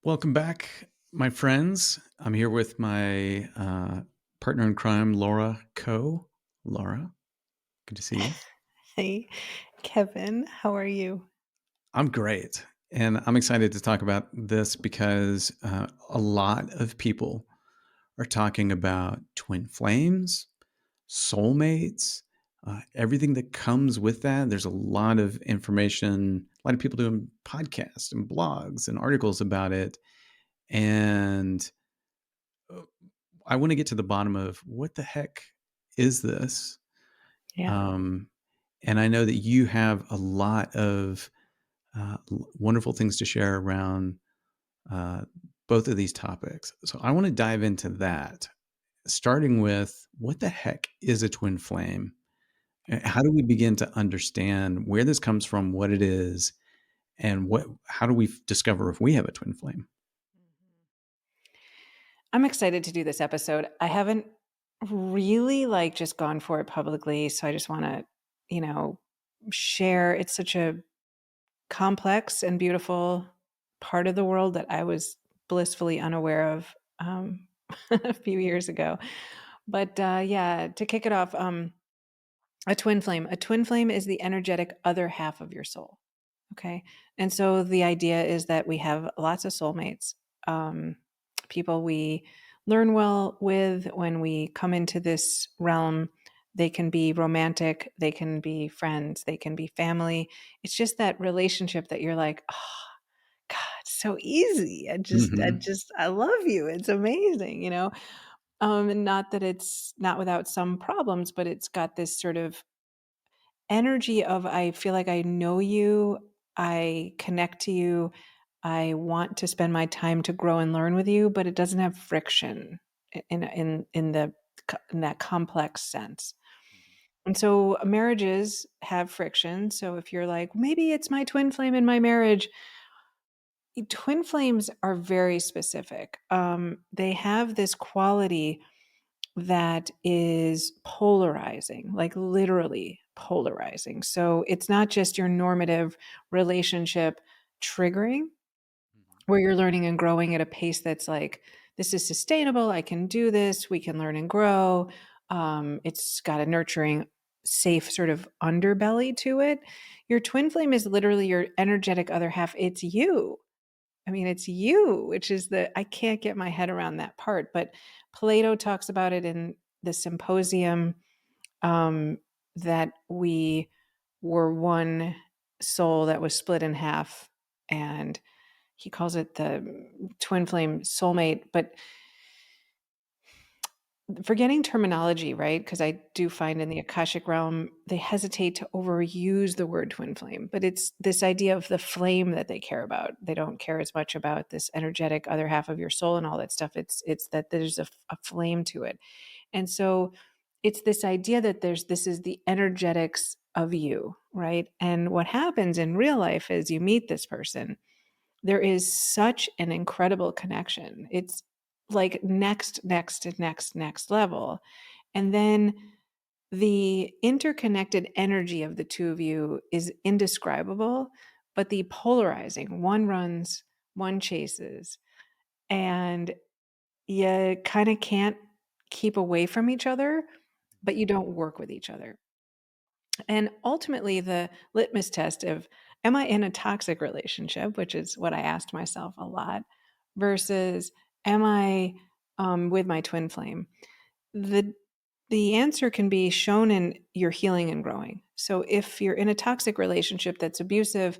Welcome back, my friends. I'm here with my partner in crime, Laura Coe. Laura, good to see you. Hey, Kevin, how are you? I'm great. And I'm excited to talk about this because a lot of people are talking about twin flames, soulmates, everything that comes with that. There's a lot of information, a lot of people doing podcasts and blogs and articles about it. And uh, I want to get to the bottom of what the heck is this? Yeah. Um, and I know that you have a lot of wonderful things to share around uh, both of these topics. So I want to dive into that, starting with what the heck is a twin flame? How do we begin to understand where this comes from, what it is, and how do we discover if we have a twin flame? Mhm. I'm excited to do this episode. I haven't really just gone for it publicly, so I just want to, you know, share. It's such a complex and beautiful part of the world that I was blissfully unaware of a few years ago. But yeah, to kick it off, a twin flame. A twin flame is the energetic other half of your soul. Okay. And so the idea is that we have lots of soulmates, um, people we learn well with when we come into this realm. They can be romantic, they can be friends, they can be family. It's just that relationship that you're like, oh, God, it's so easy. Hmm. I love you. It's amazing, and not that it's not without some problems, but it's got this sort of energy of I feel like I know you, I connect to you, I want to spend my time to grow and learn with you, but it doesn't have friction in that complex sense. And so marriages have friction. So if you're like, maybe it's my twin flame in my marriage, twin flames are very specific. They have this quality that is polarizing, like literally polarizing. So it's not just your normative relationship triggering, where you're learning and growing at a pace that's like, this is sustainable. I can do this. We can learn and grow. It's got a nurturing, safe sort of underbelly to it. Your twin flame is literally your energetic other half. It's you. I mean, it's you, which is I can't get my head around that part. But Plato talks about it in the symposium, um, that we were one soul that was split in half. And he calls it the twin flame soulmate. But forgetting terminology, right? Because I do find in the Akashic realm, they hesitate to overuse the word twin flame, but it's this idea of the flame that they care about. They don't care as much about this energetic other half of your soul and all that stuff. It's that there's a flame to it. And so it's this idea that this is the energetics of you, right? And what happens in real life is you meet this person, there is such an incredible connection. It's like next level. And then the interconnected energy of the two of you is indescribable, but the polarizing, one runs, one chases, and you kind of can't keep away from each other, but you don't work with each other. And ultimately, the litmus test of am I in a toxic relationship, which is what I asked myself a lot, versus am I with my twin flame? The the answer can be shown in your healing and growing. So if you're in a toxic relationship that's abusive,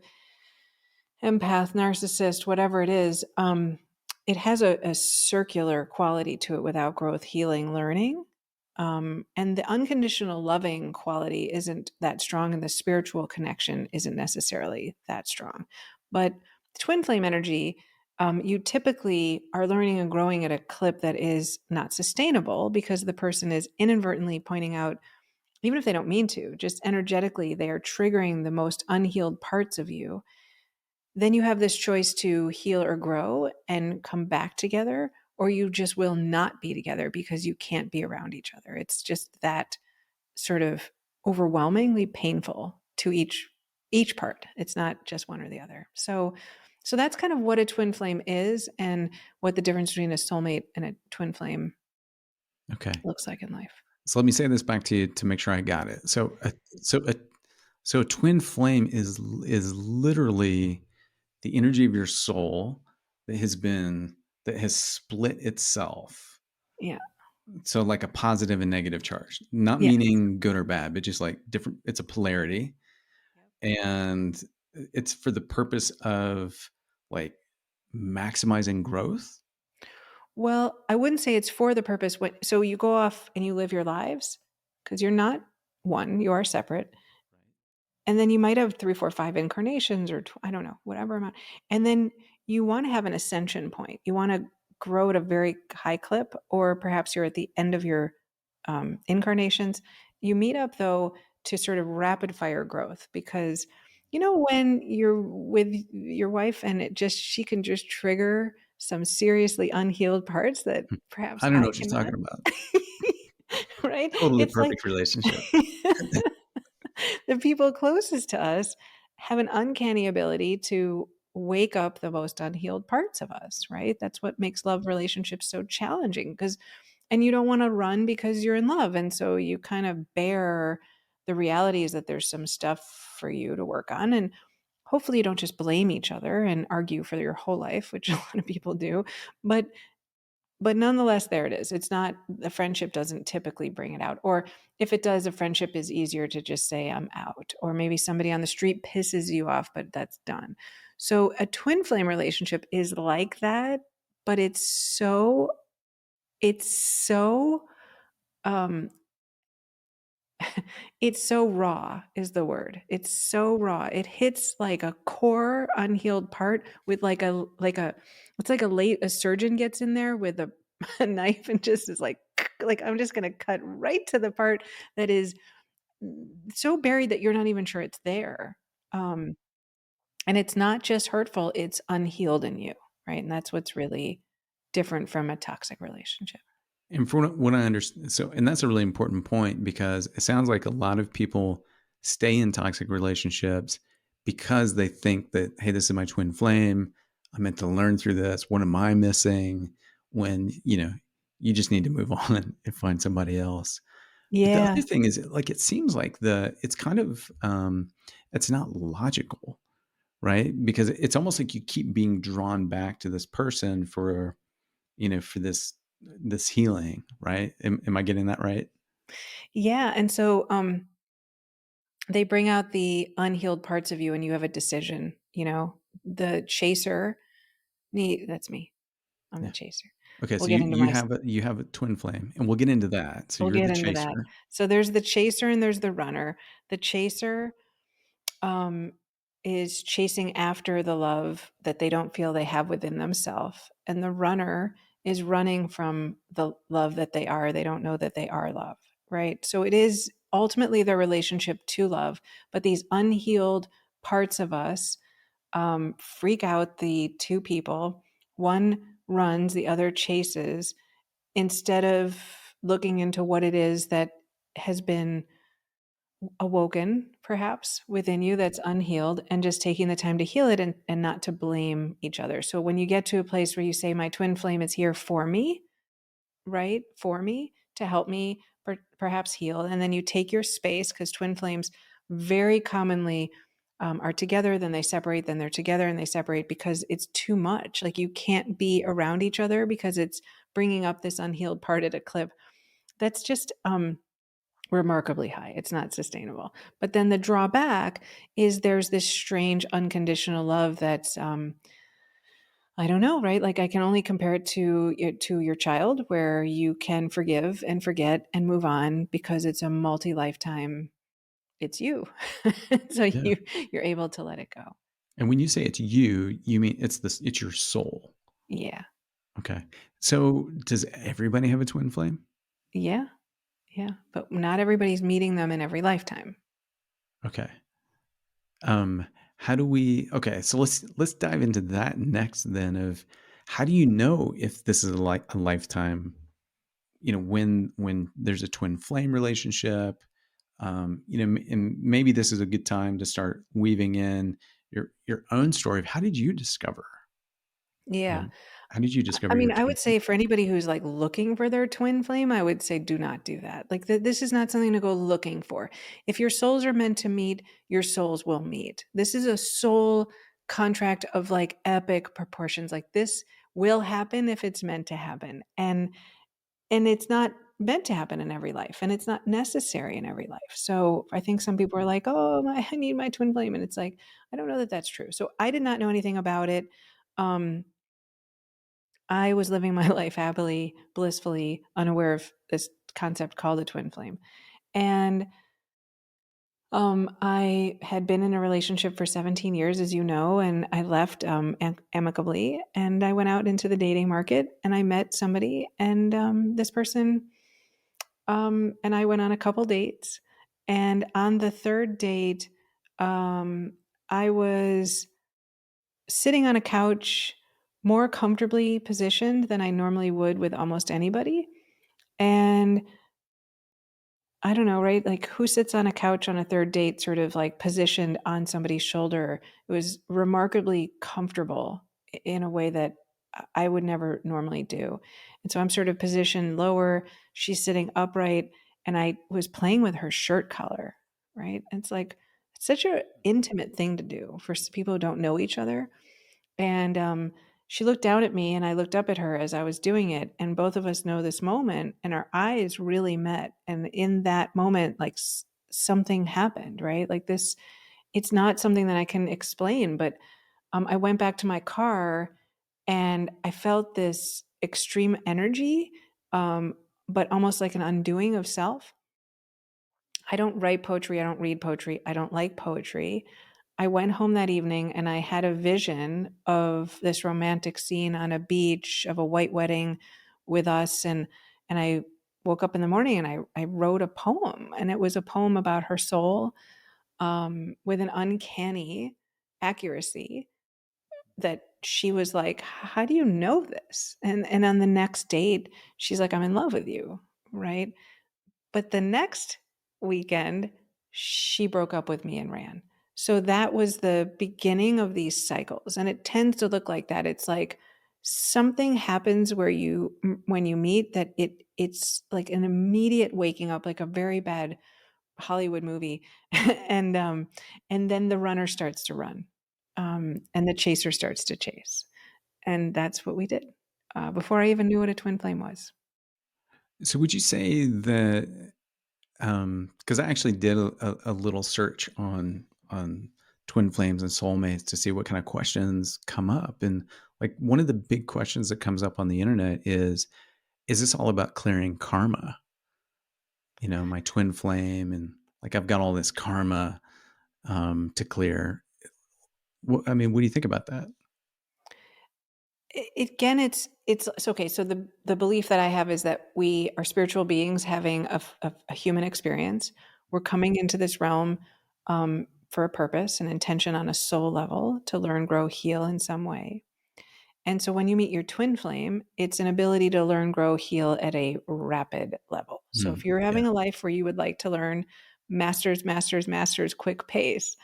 empath, narcissist, whatever it has a circular quality to it without growth, healing, learning. And the unconditional loving quality isn't that strong, and the spiritual connection isn't necessarily that strong. But twin flame energy, you typically are learning and growing at a clip that is not sustainable because the person is inadvertently pointing out, even if they don't mean to, just energetically, they are triggering the most unhealed parts of you. Then you have this choice to heal or grow and come back together, or you just will not be together because you can't be around each other. It's just that sort of overwhelmingly painful to each part. It's not just one or the other. So So that's kind of what a twin flame is and what the difference between a soulmate and a twin flame Okay. looks like in life. So let me say this back to you to make sure I got it. So a twin flame is literally the energy of your soul that has split itself. Yeah. So like a positive and negative charge, not Yes. meaning good or bad, but just like different. It's a polarity, Yep. and it's for the purpose of like maximizing growth. Well, I wouldn't say it's for the purpose when so you go off and you live your lives because you're not one, you are separate. And then you might have 3, 4, 5 incarnations or I don't know, whatever amount. And then you wanna have an ascension point. You wanna grow at a very high clip, or perhaps you're at the end of your, incarnations. You meet up, though, to sort of rapid fire growth because, when you're with your wife and it just she can just trigger some seriously unhealed parts that Hmm. perhaps I don't know I what you're cannot. talking about. Right? Totally It's like perfect relationship. the people closest to us have an uncanny ability to wake up the most unhealed parts of us, right? That's what makes love relationships so challenging because and you don't want to run because you're in love and so you kind of bear the realities that there's some stuff for you to work on and hopefully you don't just blame each other and argue for your whole life, which a lot of people do, but nonetheless, there it is. It's not the friendship doesn't typically bring it out. Or if it does, a friendship is easier to just say, I'm out. Or maybe somebody on the street pisses you off, but that's done. So a twin flame relationship is like that, but it's so um it's so raw is the word. It's so raw. It hits like a core unhealed part with like a it's like a surgeon gets in there with a, a knife and just is like I'm just gonna cut right to the part that is so buried that you're not even sure it's there. Um, and it's not just hurtful, it's unhealed in you, right? And that's what's really different from a toxic relationship. And from what I understand, and that's a really important point because it sounds like a lot of people stay in toxic relationships because they think that, hey, this is my twin flame. I'm meant to learn through this. What am I missing? When, you just need to move on and find somebody else. But the Yeah. other thing is, like, it seems like it's kind of, it's not logical, right? Because it's almost like you keep being drawn back to this person for this healing, right? Am I getting that right? Yeah. And so they bring out the unhealed parts of you and you have a decision, The chaser that's me. I'm the Yeah. chaser. Okay, We'll so get you into you my have a twin flame, and we'll get into that. So we'll you're get the into that. chaser. So there's the chaser and there's the runner. The chaser um, is chasing after the love that they don't feel they have within themselves. And the runner is running from the love that they don't know that they are love, right? So it is ultimately their relationship to love, but these unhealed parts of us freak out the two people. One runs, the other chases, instead of looking into what it is that has been awoken perhaps within you that's unhealed and just taking the time to heal it and not to blame each other. So when you get to a place where you say, my twin flame is here for me, right? For me to help me perhaps heal. And then you take your space because twin flames very commonly are together, then they separate, then they're together and they separate because it's too much. Like you can't be around each other because it's bringing up this unhealed part at a clip. That's just remarkably high. It's not sustainable. But then the drawback is there's this strange unconditional love that's I don't know, right? Like I can only compare it to your child where you can forgive and forget and move on because it's a multi-lifetime it's you. So Yeah. you're able to let it go. And when you say it's you mean it's your soul. Yeah. Okay. So does everybody have a twin flame? Yeah. Yeah. But not everybody's meeting them in every lifetime. Okay. Um, how do we okay, so let's dive into that next then of how do you know if this is like a lifetime, when there's a twin flame relationship, and maybe this is a good time to start weaving in, your own story of how did you discover, you Yeah. know, how did you I discover your mean, I twin would flame? say for anybody who's, like, looking for their twin flame, I would say do not do that. Like, this is not something to go looking for. If your souls are meant to meet, your souls will meet. This is a soul contract of, like, epic proportions. Like, this will happen if it's meant to happen, and it's not meant to happen in every life, and it's not necessary in every life. So, I think some people are like, "Oh, I need my twin flame," and it's like, I don't know that that's true. So, I did not know anything about it. Um I was living my life happily, blissfully, unaware of this concept called a twin flame. And I had been in a relationship for 17 years, as you know, and I left amicably. And I went out into the dating market and I met somebody. And this person and I went on a couple dates. And on the third date, um, I was sitting on a couch more comfortably positioned than I normally would with almost anybody. And I don't know, right? Like, who sits on a couch on a third date, sort of like positioned on somebody's shoulder? It was remarkably comfortable in a way that I would never normally do. And so I'm sort of positioned lower. She's sitting upright, and I was playing with her shirt collar, right? And it's like, it's such an intimate thing to do for people who don't know each other. And, she looked down at me and I looked up at her as I was doing it, and both of us know this moment, and our eyes really met, and in that moment, like, something happened, right? Like, this it's not something that I can explain, but, I went back to my car and I felt this extreme energy, um, but almost like an undoing of self. I don't write poetry, I don't read poetry, I don't like poetry. I went home that evening and I had a vision of this romantic scene on a beach of a white wedding with us, and I woke up in the morning and I wrote a poem, and it was a poem about her soul, with an uncanny accuracy that she was like, "How do you know this?" And on the next date, she's like, "I'm in love with you," right? But the next weekend, she broke up with me and ran. So that was the beginning of these cycles, and it tends to look like that. It's like something happens where when you meet, that it's like an immediate waking up, like a very bad Hollywood movie, and and then the runner starts to run, and the chaser starts to chase, and that's what we did before I even knew what a twin flame was. So would you say that, because I actually did a little search on twin flames and soulmates to see what kind of questions come up, and like one of the big questions that comes up on the internet is this all about clearing karma? My twin flame, and like I've got all this karma to clear. I mean, what do you think about that? Again, it's okay. So the belief that I have is that we are spiritual beings having a human experience. We're coming into this realm for a purpose, an intention on a soul level to learn, grow, heal in some way. And so when you meet your twin flame, it's an ability to learn, grow, heal at a rapid level. So if Mm, you're yeah, having a life where you would like to learn masters, masters, masters, quick pace,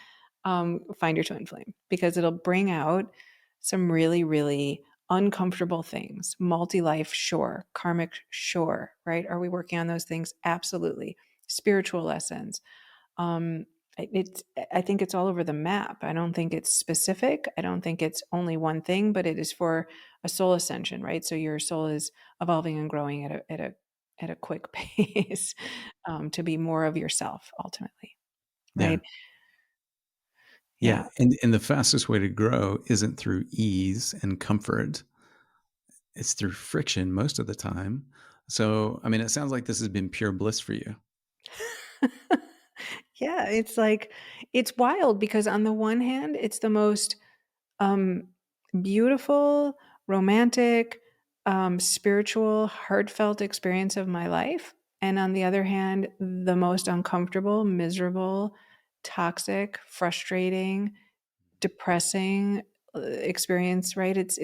find your twin flame because it'll bring out some really, really uncomfortable things. Multi life, sure. Karmic, sure. Right? Are we working on those things? Absolutely. Spiritual lessons, um, it's I think it's all over the map. I don't think it's specific. I don't think it's only one thing, but it is for a soul ascension, right? So your soul is evolving and growing at a quick pace, to be more of yourself ultimately, yeah, right? yeah. Yeah. And the fastest way to grow isn't through ease and comfort; it's through friction most of the time. So, I mean, it sounds like this has been pure bliss for you. Yeah, it's like it's wild because on the one hand, it's the most Um, beautiful, romantic, spiritual, heartfelt experience of my life. And on the other hand, the most uncomfortable, miserable, toxic, frustrating, depressing experience, right? It's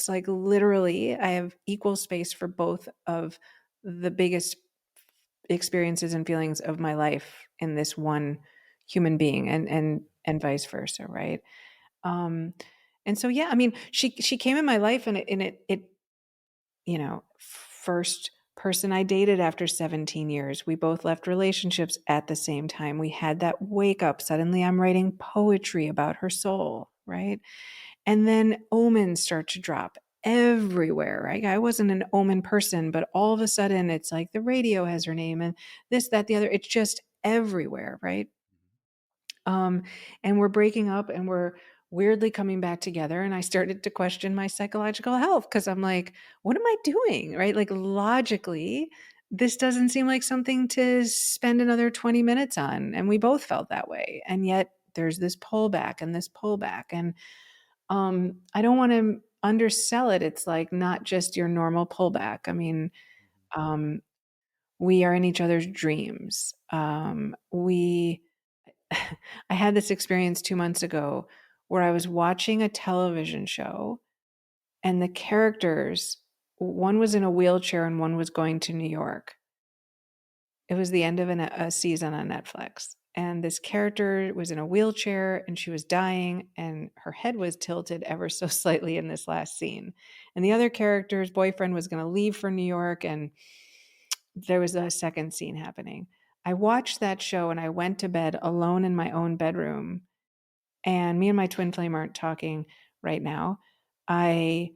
like literally I have equal space for both of the biggest experiences and feelings of my life in this one human being and vice versa, right? Um, and so, yeah, I mean, she came in my life, and first person I dated after 17 years. We both left relationships at the same time. We had that wake up. Suddenly I'm writing poetry about her soul, right? And then omens start to drop everywhere, right? I wasn't an omen person, but all of a sudden it's like the radio has her name and this, that, the other. It's just everywhere, right? Um, and we're breaking up and we're weirdly coming back together. And I started to question my psychological health because I'm like, what am I doing? Right? Like, logically, this doesn't seem like something to spend another 20 minutes on. And we both felt that way. And yet there's this pullback and this pullback. And I don't want to undersell it. It's like not just your normal pullback. I mean, um, we are in each other's dreams. I had this experience 2 months ago where I was watching a television show, and the characters, one was in a wheelchair and one was going to New York. It was the end of a season on Netflix, and this character was in a wheelchair, and she was dying, and her head was tilted ever so slightly in this last scene. And the other character's boyfriend was gonna leave for New York, and there was a second scene happening. I watched that show, and I went to bed alone in my own bedroom, and me and my twin flame aren't talking right now. I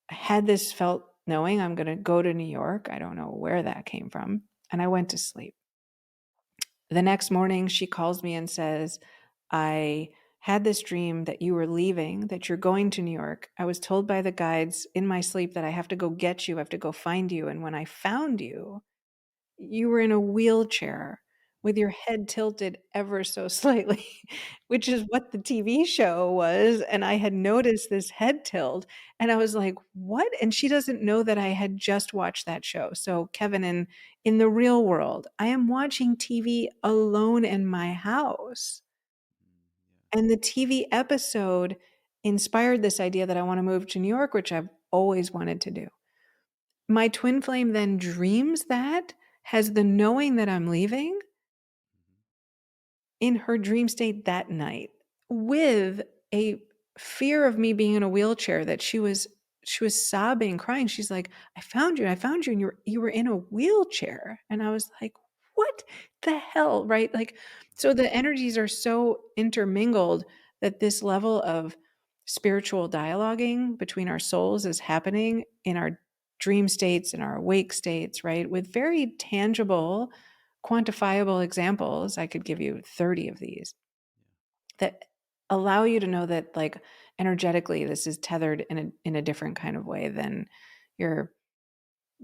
had this felt knowing I'm going to go to New York. I don't know where that came from. And I went to sleep. The next morning, she calls me and says, I had this dream that you were leaving, that you're going to New York. I was told by the guides in my sleep that I have to go get you, I have to go find you. And when I found you, you were in a wheelchair with your head tilted ever so slightly, which is what the TV show was, and I had noticed this head tilt, and I was like, "What?" And she doesn't know that I had just watched that show. So, Kevin, in the real world, I am watching TV alone in my house, and the TV episode inspired this idea that I wanna move to New York, which I've always wanted to do. My twin flame then dreams that, has the knowing that I'm leaving in her dream state that night with a fear of me being in a wheelchair that she was sobbing, crying. She's like, I found you, and you were in a wheelchair." And I was like, "What the hell?" Right? Like, so the energies are so intermingled that this level of spiritual dialoguing between our souls is happening in our dream states and our awake states, right? With very tangible, quantifiable examples. I could give you 30 of these that allow you to know that, like, energetically this is tethered in a different kind of way than your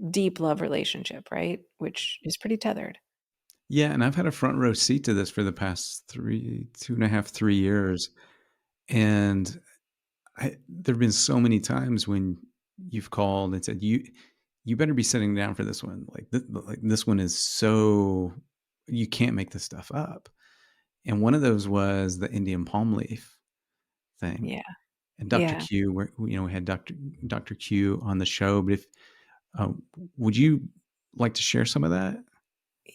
deep love relationship, right? Which is pretty tethered. Yeah, and I've had a front row seat to this for the past 3, 2.5, 3 years, and there've been so many times when you've called and said, you better be sitting down for this one. Like this one is so you can't make this stuff up." And one of those was the Indian palm leaf thing. Yeah. And Dr. Yeah. Q, where we had Dr. Q on the show, but if would you like to share some of that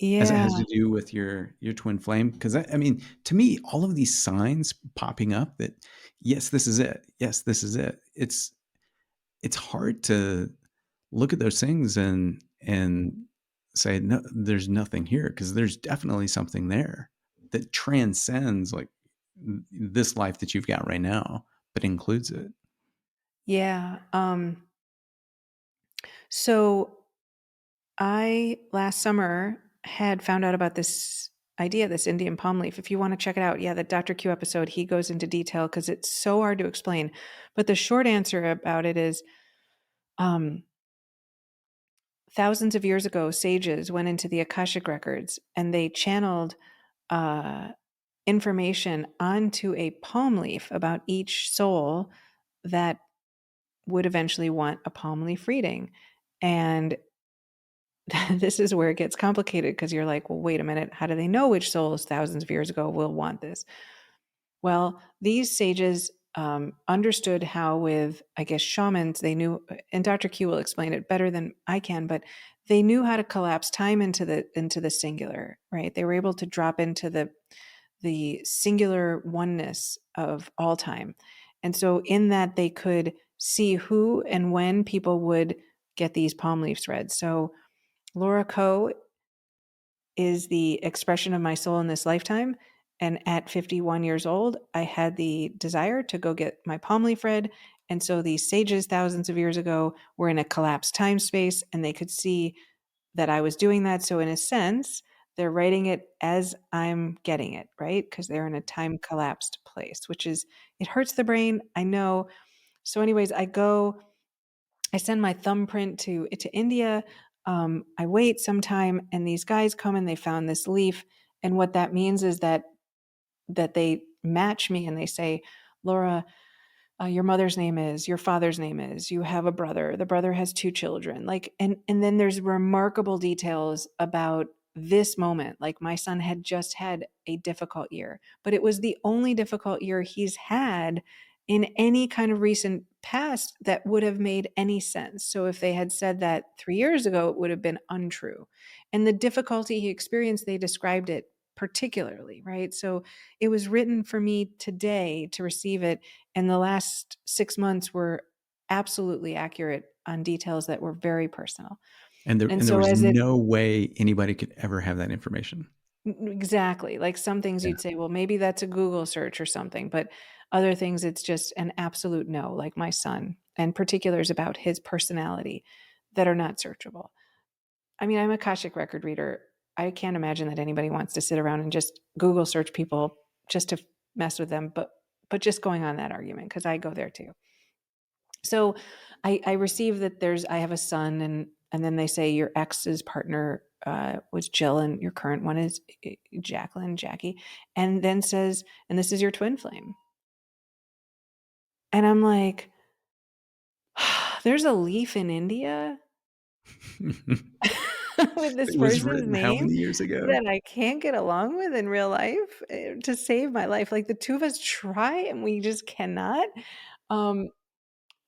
as it has Yeah. to do with your twin flame? Because I mean, to me, all of these signs popping up that yes, this is it. Yes, this is it. It's hard to look at those things and say no, there's nothing here because there's definitely something there that transcends like this life that you've got right now, but includes it. Yeah. So I last summer had found out about this idea, this Indian palm leaf. If you want to check it out, yeah, the Dr. Q episode, he goes into detail because it's so hard to explain. But the short answer about it is, um, thousands of years ago, sages went into the Akashic records and they channeled uh, information onto a palm leaf about each soul that would eventually want a palm leaf reading. And this is where it gets complicated because you're like, well, wait a minute. How do they know which souls thousands of years ago will want this? Well, these sages understood how, with, I guess, shamans, they knew, and Dr. Q will explain it better than I can, but they knew how to collapse time into the singular, right? They were able to drop into the singular oneness of all time. And so in that they could see who and when people would get these palm leaves read. So Laura Coe is the expression of my soul in this lifetime. And at 51 years old, I had the desire to go get my palm leaf read. And so these sages, thousands of years ago, were in a collapsed time space and they could see that I was doing that. So, in a sense, they're writing it as I'm getting it, right? Because they're in a time collapsed place, which is, it hurts the brain. I know. So, anyways, I send my thumbprint to India. I wait some time, and these guys come and they found this leaf. And what that means is that they match me and they say, Laura, your mother's name is, your father's name is, you have a brother, the brother has two children, like, and then there's remarkable details about this moment. Like my son had just had a difficult year, but it was the only difficult year he's had in any kind of recent past that would have made any sense. So if they had said that 3 years ago, it would have been untrue. And the difficulty he experienced, they described it particularly, right? So it was written for me today to receive it, and the last 6 months were absolutely accurate on details that were very personal. And There so was as it no way anybody could ever have that information. exactly, like some things Yeah. you'd say, well, maybe that's a Google search or something, but other things it's just an absolute no, like my son, and particulars about his personality that are not searchable. I mean, I'm a Akashic record reader. I can't imagine that anybody wants to sit around and just Google search people just to mess with them, but just going on that argument because I go there too. So I receive that I have a son, and then they say your ex's partner was Jill and your current one is Jacqueline, Jackie, and then says, and this is your twin flame. And I'm like, there's a leaf in India with this It was person's written how name many years ago? that I can't get along with in real life to save my life. Like the two of us try and we just cannot. Um,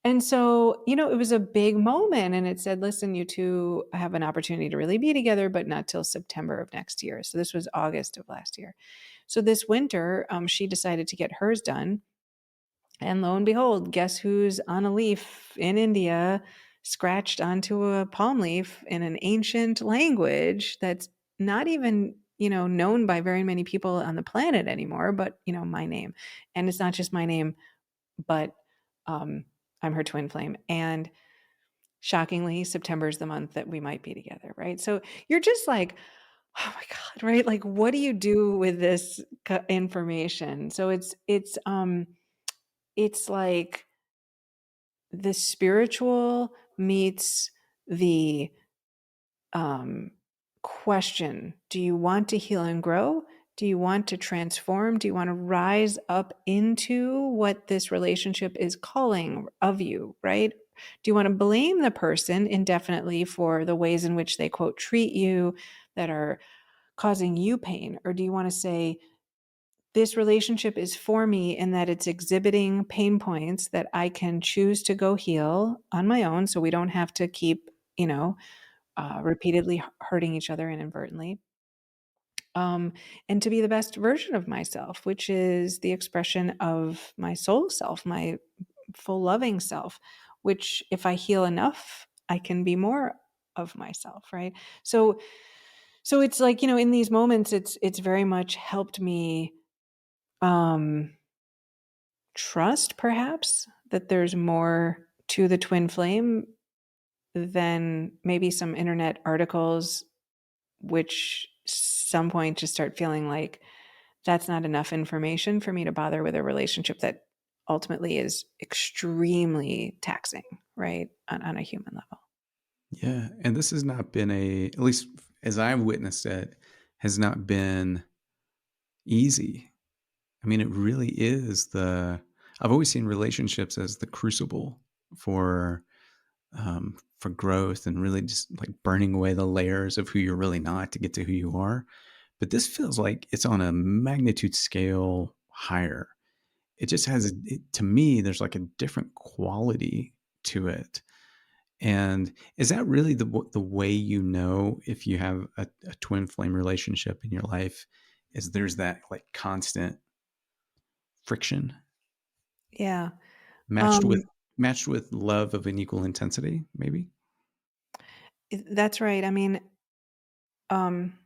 And so, it was a big moment and it said, listen, you two have an opportunity to really be together, but not till September of next year. So this was August of last year. So this winter, she decided to get hers done. And lo and behold, guess who's on a leaf in India, scratched onto a palm leaf in an ancient language that's not even, known by very many people on the planet anymore, but, my name. And it's not just my name, but um, I'm her twin flame. And shockingly, September is the month that we might be together, right? So you're just like, oh my God, right? Like, what do you do with this information? So it's like the spiritual meets the um, question. Do you want to heal and grow? Do you want to transform? Do you want to rise up into what this relationship is calling of you, right? Do you want to blame the person indefinitely for the ways in which they, quote, treat you that are causing you pain? Or do you want to say, this relationship is for me in that it's exhibiting pain points that I can choose to go heal on my own so we don't have to keep, repeatedly hurting each other inadvertently, um, and to be the best version of myself, which is the expression of my soul self, my full loving self, which if I heal enough, I can be more of myself, right? So it's like, in these moments it's very much helped me um trust perhaps that there's more to the twin flame than maybe some internet articles, which some point just start feeling like that's not enough information for me to bother with a relationship that ultimately is extremely taxing, right? On a human level. Yeah, and this has not been at least as I've witnessed it, has not been easy. I mean, it really is I've always seen relationships as the crucible for growth and really just like burning away the layers of who you're really not to get to who you are. But this feels like it's on a magnitude scale higher. It just to me, there's like a different quality to it. And is that really the way you know if you have a twin flame relationship in your life? is there's that like constant friction Yeah. matched with Um, matched with love of an equal intensity, maybe? that's right. I mean, um,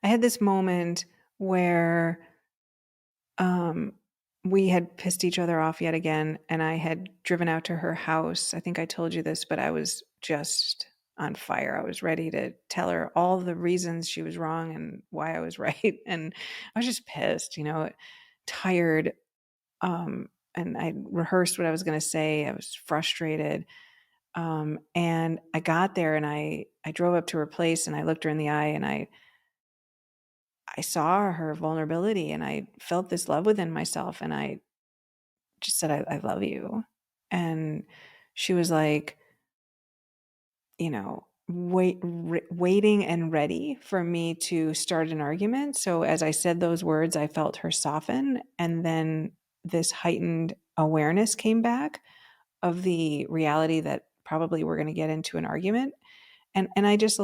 I had this moment where um, we had pissed each other off yet again, and I had driven out to her house. I think I told you this, but I was just on fire. I was ready to tell her all the reasons she was wrong and why I was right. And I was just pissed, tired. And I rehearsed what I was going to say. I was frustrated. And I got there and I drove up to her place and I looked her in the eye and I saw her vulnerability and I felt this love within myself and I just said, I love you. And she was like, waiting and ready for me to start an argument. So as I said those words, I felt her soften. And then this heightened awareness came back of the reality that probably we're going to get into an argument. And I just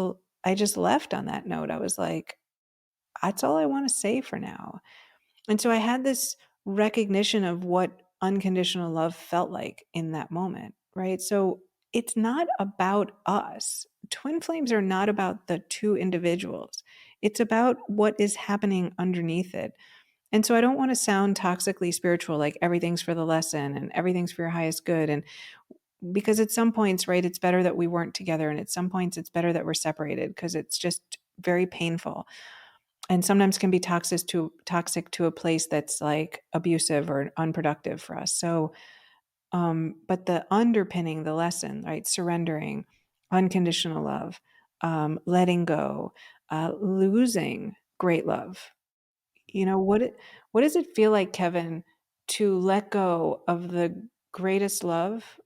left on that note. I was like, that's all I want to say for now. And so I had this recognition of what unconditional love felt like in that moment, right? So it's not about us. Twin flames are not about the two individuals. It's about what is happening underneath it. And so I don't want to sound toxically spiritual, like everything's for the lesson and everything's for your highest good. And because at some points, right, it's better that we weren't together. And at some points, it's better that we're separated because it's just very painful and sometimes can be toxic to a place that's like abusive or unproductive for us. So, but the underpinning the lesson, right? Surrendering, unconditional love, letting go, losing great love. What does it feel like, Kevin, to let go of the greatest love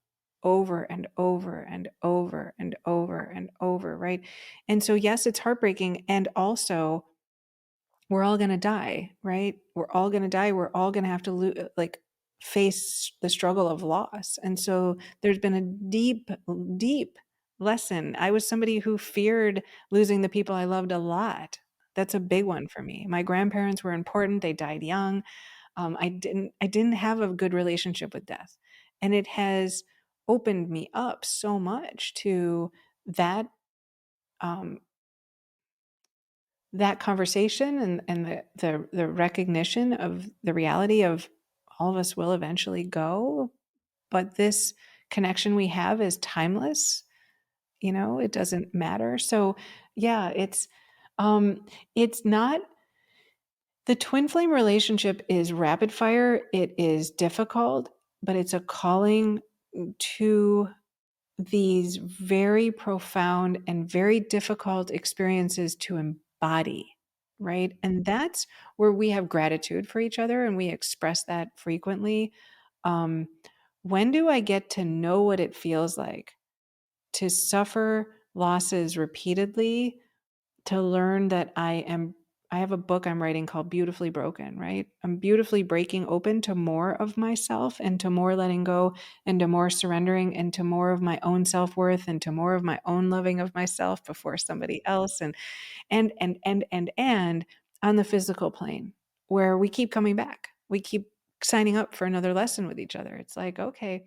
over and over and over and over and over, right? And so, yes, it's heartbreaking, and also we're all gonna die, right? We're all gonna die. We're all gonna have to face the struggle of loss. And so there's been a deep, deep lesson. I was somebody who feared losing the people I loved a lot. That's a big one for me. My grandparents were important. They died young. I didn't have a good relationship with death. And it has opened me up so much to that um, that conversation and the recognition of the reality of all of us will eventually go, but this connection we have is timeless. It doesn't matter. So yeah, it's not the twin flame relationship is rapid fire. It is difficult, but it's a calling to these very profound and very difficult experiences to embody, right? And that's where we have gratitude for each other and we express that frequently. Um, when do I get to know what it feels like to suffer losses repeatedly, to learn that I have a book I'm writing called Beautifully Broken, right? I'm beautifully breaking open to more of myself and to more letting go and to more surrendering and to more of my own self-worth and to more of my own loving of myself before somebody else and on the physical plane where we keep coming back. We keep signing up for another lesson with each other. It's like, okay,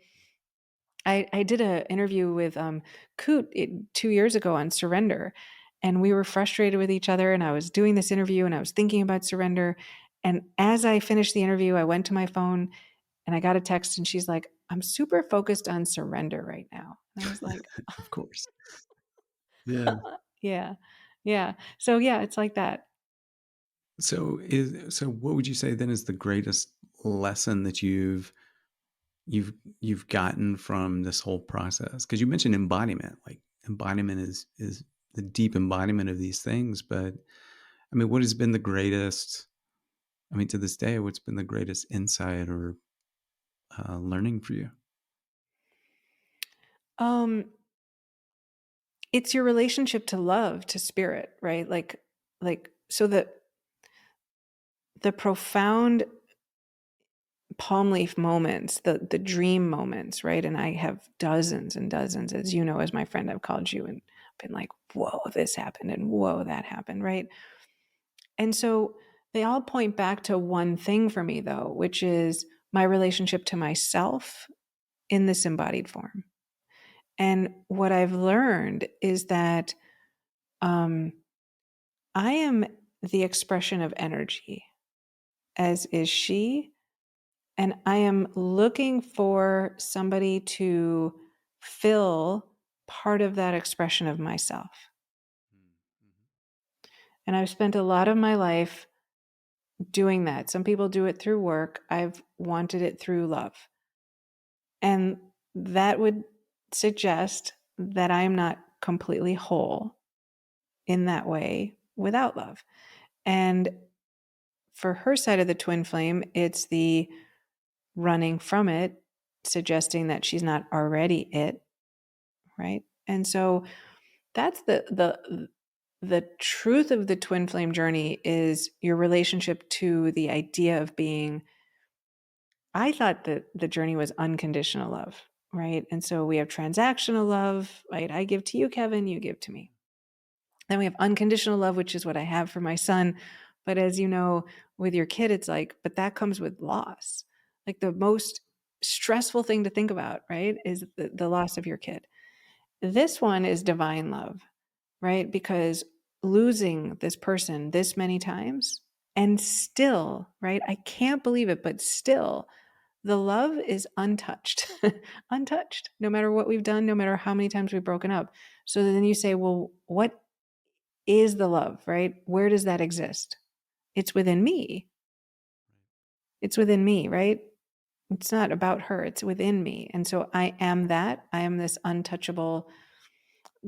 I did an interview with Coot 2 years ago on surrender, and we were frustrated with each other. And I was doing this interview, and I was thinking about surrender. And as I finished the interview, I went to my phone and I got a text, and she's like, "I'm super focused on surrender right now." And I was like, Of course. Yeah. "Yeah, yeah." So yeah, it's like that. So what would you say then is the greatest lesson that you've you've gotten from this whole process? Because you mentioned embodiment, like embodiment is the deep embodiment of these things. But I mean, what has been the greatest? I mean, to this day, what's been the greatest insight or learning for you? Um, it's your relationship to love, to spirit, right? Like so the profound palm leaf moments, the dream moments, right? And I have dozens and dozens, as you know, as my friend, I've called you and been like, whoa, this happened and whoa, that happened, right? And so they all point back to one thing for me, though, which is my relationship to myself in this embodied form. And what I've learned is that um, I am the expression of energy, as is she. And I am looking for somebody to fill part of that expression of myself. And I've spent a lot of my life doing that. Some people do it through work. I've wanted it through love. And that would suggest that I'm not completely whole in that way without love. And for her side of the twin flame, it's the running from it, suggesting that she's not already it, right? And so that's the truth of the twin flame journey is your relationship to the idea of being. I thought that the journey was unconditional love, right? And so we have transactional love, right? I give to you, Kevin, you give to me. Then we have unconditional love, which is what I have for my son. But as you know, with your kid, it's like, but that comes with loss. Like the most stressful thing to think about, right? Is the loss of your kid. This one is divine love, right? Because losing this person this many times and still, right? I can't believe it, but still, the love is untouched, untouched, no matter what we've done, no matter how many times we've broken up. So then you say, well, what is the love, right? Where does that exist? It's within me. It's within me, right? It's not about her, it's within me. And so I am that. I am this untouchable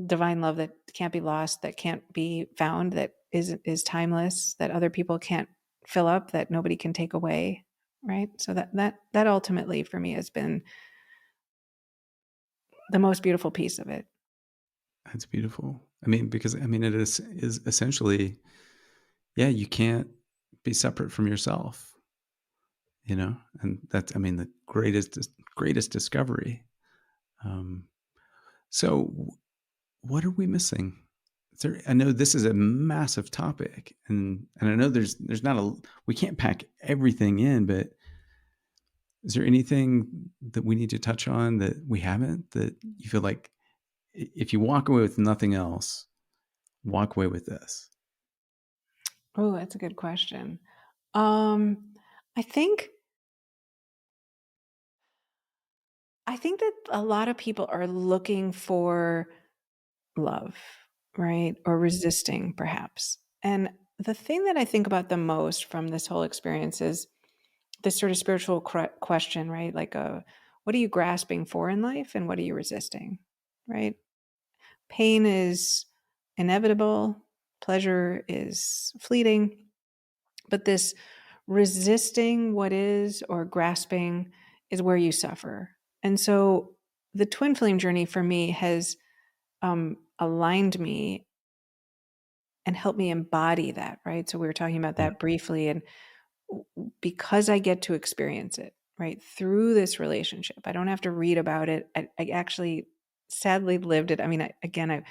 divine love that can't be lost, that can't be found, that is timeless, that other people can't fill up, that nobody can take away, right? So that ultimately for me has been the most beautiful piece of it. That's beautiful. I mean, because I mean, it is essentially, yeah, you can't be separate from yourself, and that's, I mean, the greatest discovery. Um, so, what are we missing? I know this is a massive topic, and I know there's not a we can't pack everything in, but is there anything that we need to touch on that we haven't, that you feel like if you walk away with nothing else, walk away with this? Oh, that's a good question. Um, I think I think that a lot of people are looking for love, right? Or resisting perhaps. And the thing that I think about the most from this whole experience is this sort of spiritual question, right? Like what are you grasping for in life and what are you resisting? Right? Pain is inevitable, pleasure is fleeting, but this resisting what is or grasping is where you suffer. And so the twin flame journey for me has aligned me and helped me embody that, right? So we were talking about Yeah. that briefly. And because I get to experience it, right, through this relationship, I don't have to read about it. I actually sadly lived it. I mean, I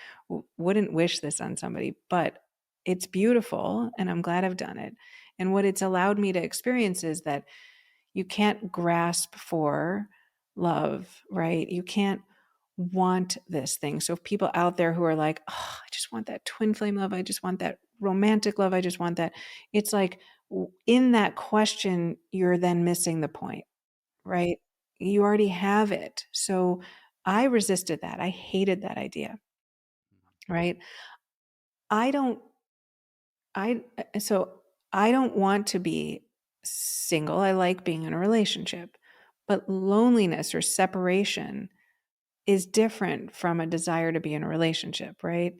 wouldn't wish this on somebody, but it's beautiful and I'm glad I've done it. And what it's allowed me to experience is that you can't grasp for love, right? You can't want this thing. So if people out there who are like, oh, I just want that twin flame love, I just want that romantic love, I just want that. It's like in that question, you're then missing the point, right? You already have it. So I resisted that. I hated that idea, right? I don't I so I don't want to be single. I like being in a relationship. But loneliness or separation is different from a desire to be in a relationship, right?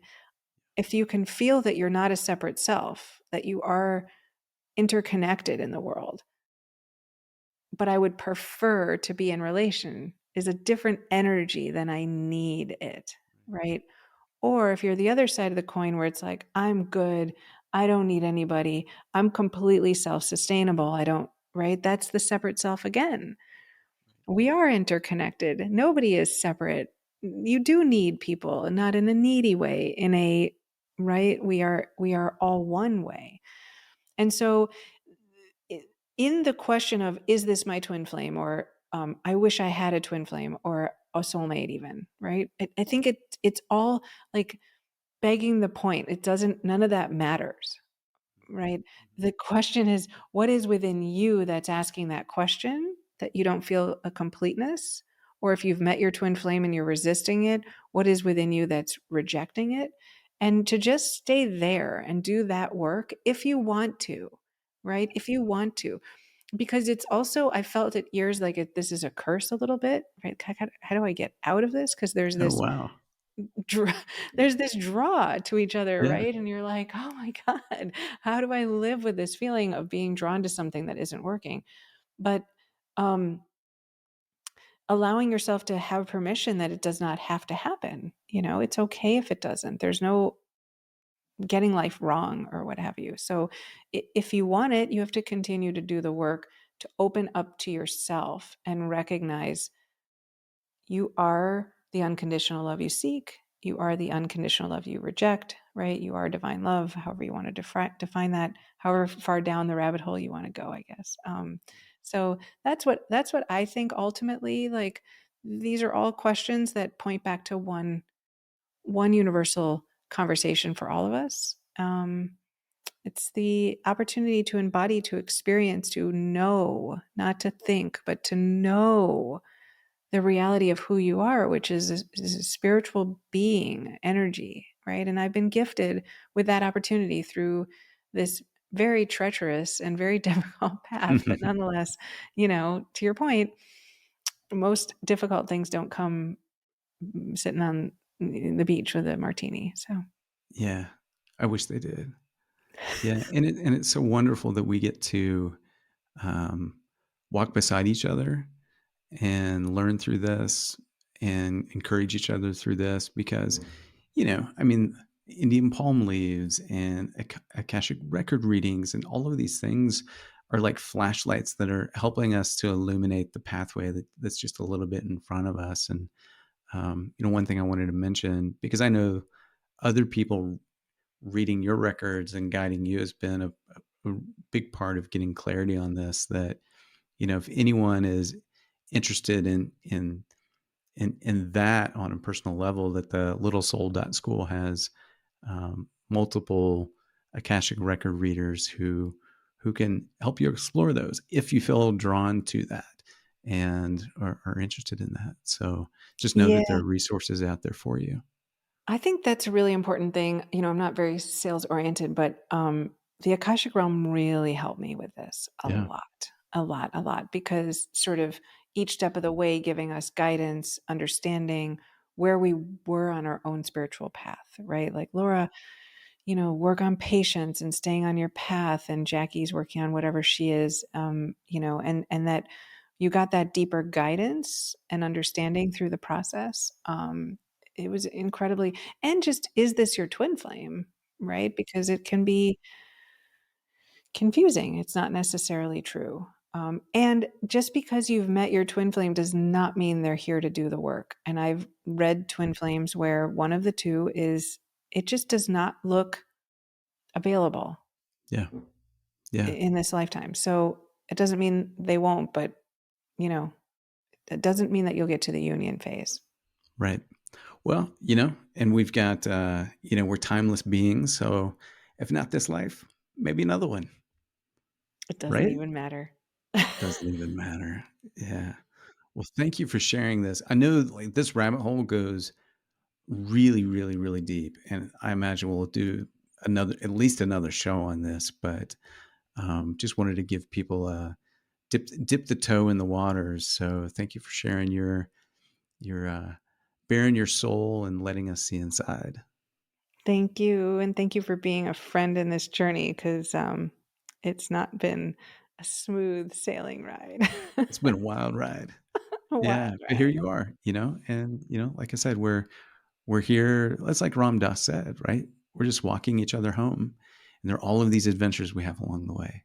If you can feel that you're not a separate self, that you are interconnected in the world, but I would prefer to be in relation is a different energy than I need it, right? Or if you're the other side of the coin where it's like, I'm good, I don't need anybody, I'm completely self sustainable, I don't, right? That's the separate self again. We are interconnected. Nobody is separate. You do need people, not in a needy way, in a right? We are all one way. And so i- in the question of, is this my twin flame, or I wish I had a twin flame or a soulmate even, right? I think it's all like begging the point. It doesn't, none of that matters, right? The question is, what is within you that's asking that question, that you don't feel a completeness? Or if you've met your twin flame and you're resisting it, what is within you that's rejecting it? And to just stay there and do that work if you want to, right? If you want to, because it's also, I felt it years like this is a curse a little bit, right? How do I get out of this? Because Oh, wow. dr- there's this draw to each other, Yeah. right? And you're like, oh my God, how do I live with this feeling of being drawn to something that isn't working? But um, allowing yourself to have permission that it does not have to happen. It's okay if it doesn't. There's no getting life wrong or what have you. So if you want it, you have to continue to do the work to open up to yourself and recognize you are the unconditional love you seek. You are the unconditional love you reject, right? You are divine love, however you want to define that, however far down the rabbit hole you want to go, I guess. So that's what I think ultimately. Like, these are all questions that point back to one universal conversation for all of us. It's the opportunity to embody, to experience, to know, not to think, but to know the reality of who you are, which is a spiritual being, energy, right? And I've been gifted with that opportunity through this very treacherous and very difficult path. But nonetheless, to your point, most difficult things don't come sitting on the beach with a martini. So, Yeah. I wish they did. Yeah, and it's so wonderful that we get to, um, walk beside each other and learn through this and encourage each other through this because, I mean, Indian palm leaves and Akashic record readings and all of these things are like flashlights that are helping us to illuminate the pathway that's just a little bit in front of us. And, one thing I wanted to mention, because I know other people reading your records and guiding you has been a big part of getting clarity on this, that, if anyone is interested in that on a personal level, that the Little Soul School has multiple Akashic record readers who can help you explore those if you feel drawn to that and are interested in that. So just know that there yeah, are resources out there for you. I think that's a really important thing. I'm not very sales oriented, but the Akashic realm really helped me with this a Yeah. lot, a lot, a lot, because sort of each step of the way giving us guidance, understanding where we were on our own spiritual path, right? Like, Laura, work on patience and staying on your path, and Jackie's working on whatever she is, and that you got that deeper guidance and understanding through the process. It was incredibly, and just, is this your twin flame, right? Because it can be confusing. It's not necessarily true. And just because you've met your twin flame does not mean they're here to do the work. And I've read twin flames where one of the two is, it just does not look available Yeah. Yeah. in this lifetime. So it doesn't mean they won't, but you know, it doesn't mean that you'll get to the union phase. Right. Well, and we've got, we're timeless beings. So if not this life, maybe another one, It doesn't right? even matter. Doesn't even matter. Yeah. Well, thank you for sharing this. I know like this rabbit hole goes really, really, really deep. And I imagine we'll do at least another show on this, but just wanted to give people a dip the toe in the waters. So thank you for sharing your bearing your soul and letting us see inside. Thank you. And thank you for being a friend in this journey, because it's not been a smooth sailing ride. It's been a wild ride. A Yeah, wild but here ride. you are, and like I said, we're here. It's like Ram Dass said, right? We're just walking each other home, and there are all of these adventures we have along the way,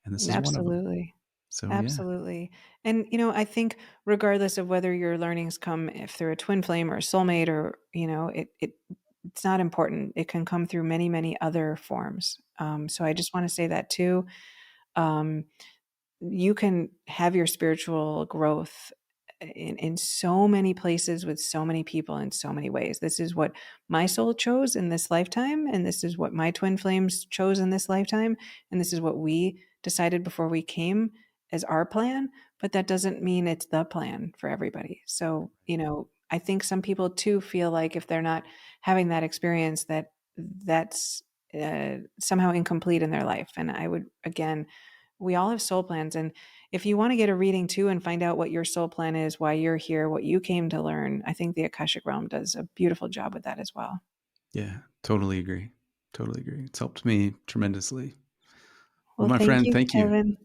and this is one of them. Absolutely. So yeah, Absolutely. And, I think regardless of whether your learnings come if through a twin flame or a soulmate, or, it's not important. It can come through many, many other forms. So I just want to say that too. Um, you can have your spiritual growth in so many places with so many people in so many ways. This is what my soul chose in this lifetime, and this is what my twin flames chose in this lifetime, and this is what we decided before we came as our plan, but that doesn't mean it's the plan for everybody. So, I think some people too feel like if they're not having that experience that that's somehow incomplete in their life. And I would again, we all have soul plans. And if you want to get a reading too and find out what your soul plan is, why you're here, what you came to learn, I think the Akashic Realm does a beautiful job with that as well. Yeah, totally agree. Totally agree. It's helped me tremendously. Well, Well, my thank friend, you, thank you. Kevin.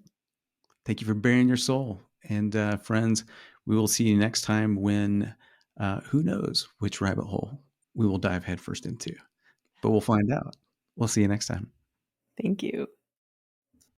Thank you for bearing your soul. And friends, we will see you next time when who knows which rabbit hole we will dive headfirst into, but we'll find out. We'll see you next time. Thank you.